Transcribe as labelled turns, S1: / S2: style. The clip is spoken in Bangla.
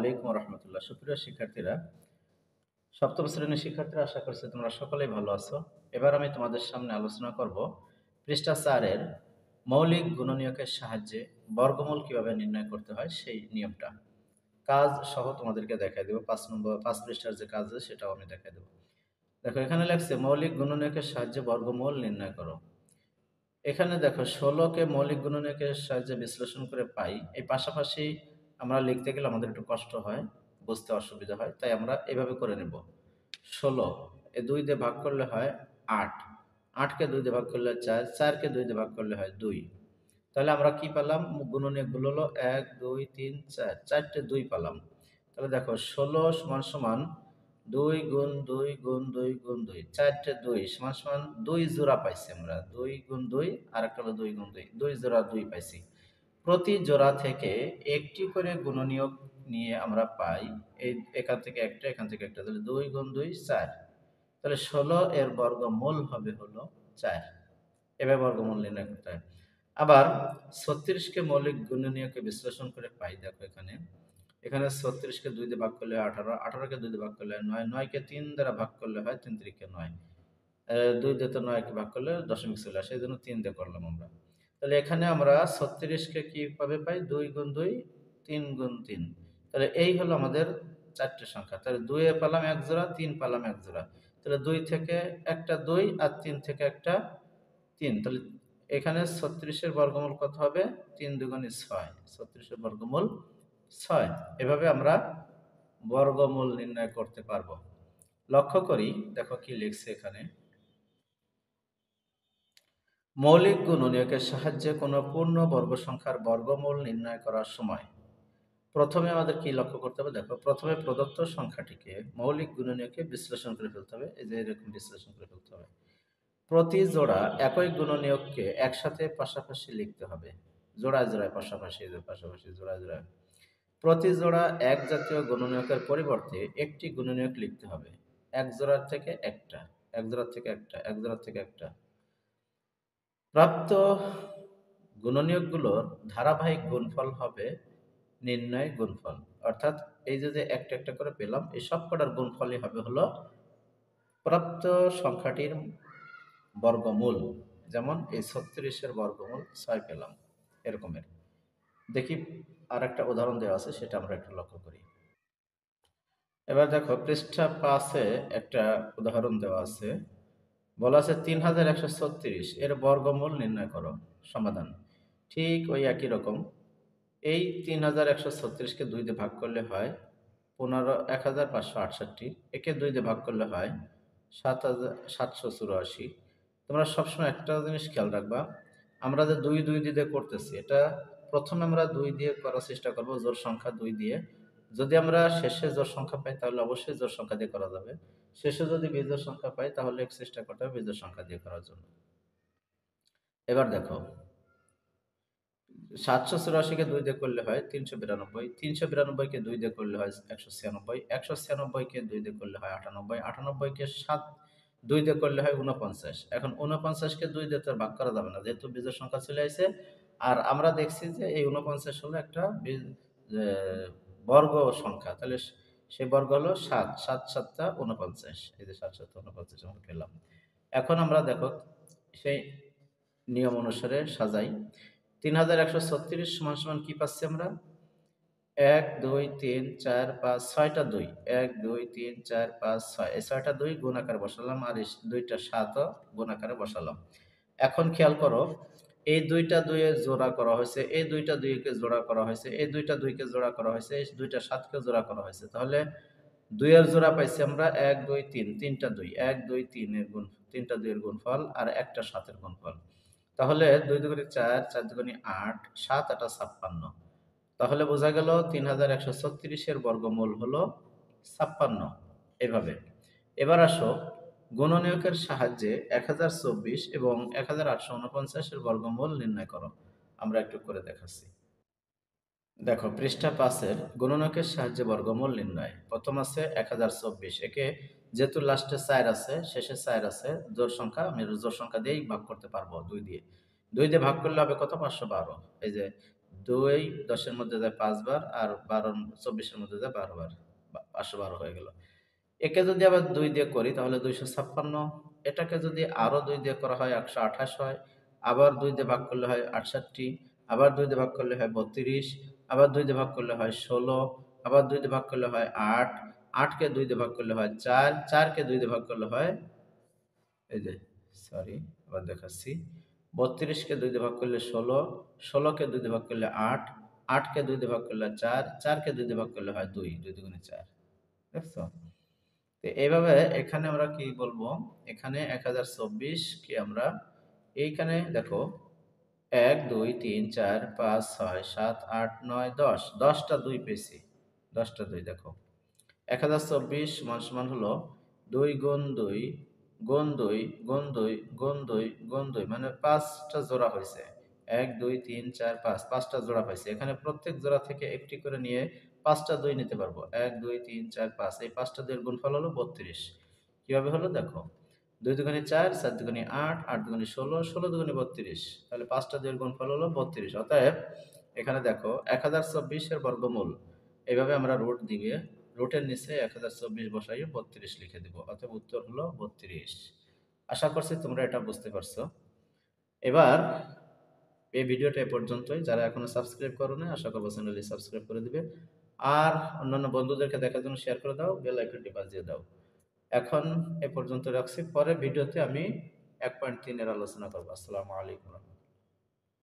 S1: আলাইকুম রহমতুল্লাহ। সুপ্রিয় শিক্ষার্থীরা, সপ্তম শ্রেণীর শিক্ষার্থীরা, আশা করছি তোমরা সকলেই ভালো আছো। এবার আমি তোমাদের সামনে আলোচনা করব পৃষ্ঠা 4 এর মৌলিক গুণনীয়কের সাহায্যে বর্গমূল কিভাবে নির্ণয় করতে হয় সেই নিয়মটা। কাজ সহ তোমাদেরকে দেখাই দেব। 5 পৃষ্ঠার যে কাজ আছে সেটাও আমি দেখাই দেব। দেখো, এখানে লেখছে মৌলিক গুণনীয়কের সাহায্যে বর্গমূল নির্ণয় করো। এখানে দেখো 16কে মৌলিক গুণনীয়কের সাহায্যে বিশ্লেষণ করে পাই। এই পাশাপাশি আমরা লিখতে গেলে আমাদের একটু কষ্ট হয়, বুঝতে অসুবিধা হয়, তাই আমরা এভাবে করে নেব। 16 এ 2 দিয়ে ভাগ করলে হয় 8, 8কে 2 দিয়ে ভাগ করলে 4, 4কে 2 দিয়ে ভাগ করলে হয় 2। তাহলে আমরা কি পেলাম? গুণনীয়কগুলো হলো 1 2 3 4, 4টে 2 পেলাম। তাহলে দেখো 16 সমান সমান 2 গুণ 2 গুণ 2 গুণ 2, 4টে 2 সমান সমান 2 জোড়া পাইছি আমরা। 2 গুণ 2 আর একটা হলো 2 গুণ 2, 2 জোড়া 2 পাইছি। প্রতি জোড়া থেকে একটি করে গুণনীয়ক নিয়ে আমরা পাই। এখান থেকে একটা, এখান থেকে একটা, তাহলে 2 গুণ 2 4। তাহলে 16 এর বর্গমূল হবে হলো 4। এভাবে বর্গমূল নির্ণয় করতে হয়। আবার 36কে মৌলিক গুণনীয়কে বিশ্লেষণ করে পাই। দেখো এখানে 36কে 2 দিয়ে ভাগ করলে 18, 18কে 2 দিয়ে ভাগ করলে 9, 9কে 3 দ্বারা ভাগ করলে হয় 3 3 9। 2 দিয়ে তো 9কে ভাগ করলে দশমিক চলে আসে, এই জন্য 3 দিয়ে করলাম আমরা। তাহলে এখানে আমরা 36কে কিভাবে পাই? 2 গুণ 2 3 গুণ 3। তাহলে এই হলো আমাদের 4টে সংখ্যা। তাহলে 2 এ পেলাম 1 জোড়া, 3 পেলাম 1 জোড়া। তাহলে 2 থেকে একটা 2 আর 3 থেকে একটা 3। তাহলে এখানে 36 এর বর্গমূল কত হবে? 3 দুগুণে 6। 36 এর বর্গমূল 6। এভাবে আমরা বর্গমূল নির্ণয় করতে পারবো। লক্ষ্য করি, দেখো কি লিখছে এখানে। মৌলিক গুণনীয়কের সাহায্যে কোনো পূর্ণ বর্গ সংখ্যার বর্গমূল নির্ণয় করার সময় প্রথমে আমাদের কি লক্ষ্য করতে হবে? দেখো, প্রথমে প্রদত্ত সংখ্যাটিকে মৌলিক গুণনীয়কে বিশ্লেষণ করে ফেলতে হবে। এই যে এরকম বিশ্লেষণ করে ফেলতে হবে। প্রতি জোড়া একই গুণনীয়ককে একসাথে পাশাপাশি লিখতে হবে। জোড়ায় জোড়ায় পাশাপাশি, পাশাপাশি জোড়ায় জোড়ায়। প্রতি জোড়া এক জাতীয় গুণনীয়কের পরিবর্তে একটি গুণনীয়ক লিখতে হবে। এক জোড়ার থেকে একটা, এক জোড়ার থেকে একটা, এক জোড়ার থেকে একটা। প্রাপ্ত গুণনীয়কগুলোর ধারাবাহিক গুণফল হবে নির্ণয় গুণফল। অর্থাৎ এই যে একটা একটা করে পেলাম, এই সব কটার গুণফলই হবে হলো প্রাপ্ত সংখ্যাটির বর্গমূল। যেমন এই 36-এর বর্গমূল 6 পেলাম, এরকমের। দেখি আর একটা উদাহরণ দেওয়া আছে, সেটা আমরা একটু লক্ষ্য করি। এবার দেখো, পৃষ্ঠা 5-এ একটা উদাহরণ দেওয়া আছে। বলা আছে 3136 এর বর্গমূল নির্ণয় করো। সমাধান ঠিক ওই একই রকম। এই 3136কে 2 দিয়ে ভাগ করলে হয় 15,1568। একে 2 দিয়ে ভাগ করলে হয় 7,784। তোমরা সবসময় একটা জিনিস খেয়াল রাখবা, আমরা যে 2 2 দিয়ে করতেছি, এটা প্রথমে আমরা 2 দিয়ে করার চেষ্টা করব, জোড় সংখ্যা 2 দিয়ে। যদি আমরা শেষে জোড় সংখ্যা পাই তাহলে অবশ্যই জোড় সংখ্যা দিয়ে করা যাবে। শেষে যদি বিজোড় সংখ্যা পাই তাহলে চেষ্টা করতে হবে বিজোড় সংখ্যা দিয়ে করার জন্য। এবার দেখো, 784কে 2 দিয়ে করলে হয় 392, 392কে 2 দিয়ে করলে হয় 196, 196কে 2 দিয়ে করলে হয় 98, 98কে 2 দিয়ে করলে হয় 49। এখন 49কে 2 দিয়ে তো আর ভাগ করা যাবে না, যেহেতু বিজোড় সংখ্যা চলে আসে। আর আমরা দেখছি যে এই 49 হলো একটা যে বর্গ সংখ্যা, তাহলে সেই বর্গ হলো 7, 7 7টা 49। এই যে 7 7 49 আমরা পেলাম। এখন আমরা দেখো সেই নিয়ম অনুসারে সাজাই। 3136 সমান সমান কি পাচ্ছি আমরা? 1 2 3 4 5 6টা 2, 1 2 3 4 5 6, এই 6টা 2 গুণ আকারে বসালাম, আর এই 2টা 7ও গুণ আকারে বসালাম। এখন খেয়াল করো, এই 2টা 2 এ জোড়া করা হয়েছে, এই 2টা 2 কে জোড়া করা হয়েছে, এই 2টা 2 কে জোড়া করা হয়েছে, এই 2টা 7 কে জোড়া করা হয়েছে। তাহলে 2 এর জোড়া পাইছি আমরা 1 2 3, 3টা 2, 1 2 3 এর গুণ, 3টা 2 এর গুণফল আর একটা 7 এর গুণফল। তাহলে 2 দুগুণে 4, 4 দুগুণে 8, 7 8 56। তাহলে বোঝা গেল 3136 এর বর্গমূল হলো 56। এভাবে। এবার আসো, গুণনীয়কের সাহায্যে 1024 এবং 1849 এর বর্গমূল নির্ণয় করো। আমরা একটু করে দেখাচ্ছি। দেখো, পৃষ্ঠা 5-এর গুণনীয়কের সাহায্যে বর্গমূল নির্ণয়। প্রথম আছে 1024, একে যেহেতু লাস্টে 4 আছে, শেষে 4 আছে, জোড় সংখ্যা, আমি জোড় সংখ্যা দিয়েই ভাগ করতে পারবো 2 দিয়ে। 2 দিয়ে ভাগ করলে হবে কত? 512। এই যে 2 10 এর মধ্যে যায় 5 বার, আর 24 এর মধ্যে যায় 12 বার, 512 হয়ে গেল। একে যদি আবার 2 দিয়ে করি তাহলে 256, এটাকে যদি আরো 2 দিয়ে করা হয় 128 হয়, আবার 2 দিয়ে ভাগ করলে হয় 68, আবার 2 দিয়ে ভাগ করলে হয় 32, আবার 2 দিয়ে ভাগ করলে হয় 16, আবার 2 দিয়ে ভাগ করলে হয় 8, 8 কে 2 দিয়ে ভাগ করলে হয় 4, 4 কে 2 দিয়ে ভাগ করলে হয়, এই যে সরি আবার দেখাচ্ছি, 32 কে 2 দিয়ে ভাগ করলে 16, 16 কে 2 দিয়ে ভাগ করলে 8, 8 কে 2 দিয়ে ভাগ করলে 4, 4 কে 2 দিয়ে ভাগ করলে হয় 2, 2 দুগুণে 4। দেখছো? তো এইভাবে এখানে আমরা কি বলবো, এখানে 1024 কে আমরা এইখানে দেখো 1 2 3 4 5 6 7 8 9 10, 10টা 2 পেয়েছি, 10টা 2 দেখো 1024 সমান সমান হলো 2 গুণ 2 গুণ 2 গুণ 2 গুণ 2 গুণ 2, মানে 5টা জোড়া হয়েছে। 1 2 3 4 5, 5টা জোড়া পাইছে। এখানে প্রত্যেক জোড়া থেকে একটি করে নিয়ে 5টা 2 নিতে পারবো। 1 2 3 4 5, এই 5টা 2 এর গুণফল হলো 32। কিভাবে হলো দেখো, 2 দুগুণে 4, 4 দুগুণে 8, 8 দুগুণে 16, 16 দুগুণে 32, তাহলে 5টা 2 এর গুণফল হলো 32। অতএব এখানে দেখো 1024 এর বর্গমূল, এইভাবে আমরা রুট দিবে, রুটের নিচে 1024 বসাইয়ে 32 লিখে দিব, অতএব উত্তর হলো 32। আশা করছি তোমরা এটা বুঝতে পারছো। এবার এই ভিডিওটা এ পর্যন্তই। যারা এখনো সাবস্ক্রাইব করো না, আশা করবো চ্যানেলটি সাবস্ক্রাইব করে দিবে। আর অন্যান্য বন্ধুদেরকে দেখার জন্য শেয়ার করে দাও, বেল আইকনটি বাজিয়ে দাও। এখন এ পর্যন্ত রাখছি, পরের ভিডিওতে আমি 1.3 এর আলোচনা করবো। আসসালামু আলাইকুম।